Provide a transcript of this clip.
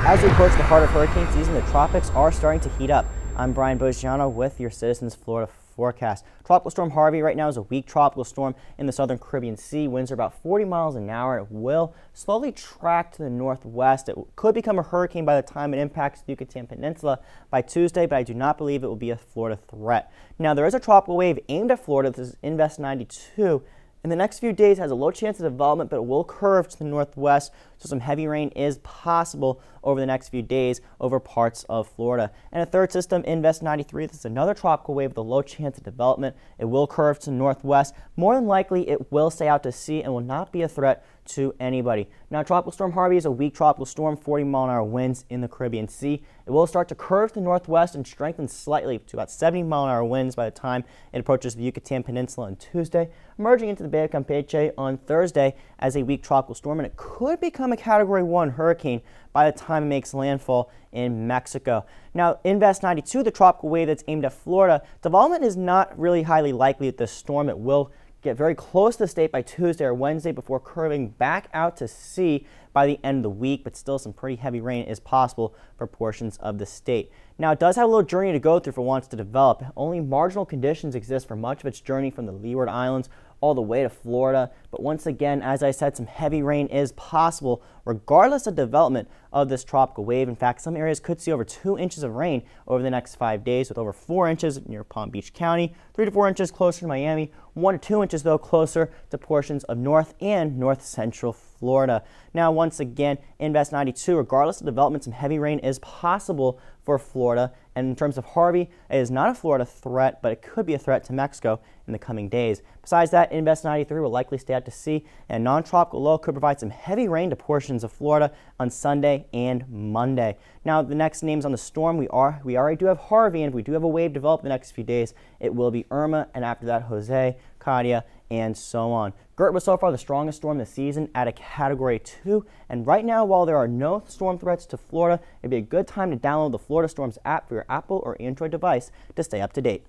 As we approach the heart of hurricane season, the tropics are starting to heat up. I'm Brian Boggiano with your Citizens Florida forecast. Tropical Storm Harvey right now is a weak tropical storm in the southern Caribbean Sea. Winds are about 40 miles an hour. It will slowly track to the northwest. It could become a hurricane by the time it impacts the Yucatan Peninsula by Tuesday, but I do not believe it will be a Florida threat. Now, there is a tropical wave aimed at Florida. This is Invest 92. In the next few days, has a low chance of development, but it will curve to the northwest, so some heavy rain is possible over the next few days over parts of Florida. And a third system, Invest 93, this is another tropical wave with a low chance of development. It will curve to the northwest. More than likely, it will stay out to sea and will not be a threat to anybody. Now, Tropical Storm Harvey is a weak tropical storm, 40-mile-an-hour winds in the Caribbean Sea. It will start to curve to the northwest and strengthen slightly to about 70-mile-an-hour winds by the time it approaches the Yucatan Peninsula on Tuesday, emerging into the Bay of Campeche on Thursday as a weak tropical storm, and it could become a Category 1 hurricane by the time it makes landfall in Mexico. Now, Invest 92, the tropical wave that's aimed at Florida, development is not really highly likely at this storm. It will get very close to the state by Tuesday or Wednesday before curving back out to sea by the end of the week, but still some pretty heavy rain is possible for portions of the state. Now, it does have a little journey to go through if it wants to develop. Only marginal conditions exist for much of its journey from the Leeward Islands all the way to Florida. But once again, as I said, some heavy rain is possible regardless of development of this tropical wave. In fact, some areas could see over 2 inches of rain over the next 5 days, with over 4 inches near Palm Beach County, 3 to 4 inches closer to Miami, 1 to 2 inches, though, closer to portions of north and north central Florida. Now, once again, Invest 92, regardless of development, some heavy rain is possible for Florida. And in terms of Harvey, it is not a Florida threat, but it could be a threat to Mexico in the coming days. Besides that, Invest 93 will likely stay out to sea, and non-tropical low could provide some heavy rain to portions of Florida on Sunday and Monday. Now, the next names on the storm, we already do have Harvey, and if we do have a wave develop the next few days, it will be Irma, and after that, Jose, Katia, and so on. Gert was so far the strongest storm this season at a Category 2, and right now, while there are no storm threats to Florida, it'd be a good time to download the Florida Storms app for your Apple or Android device to stay up to date.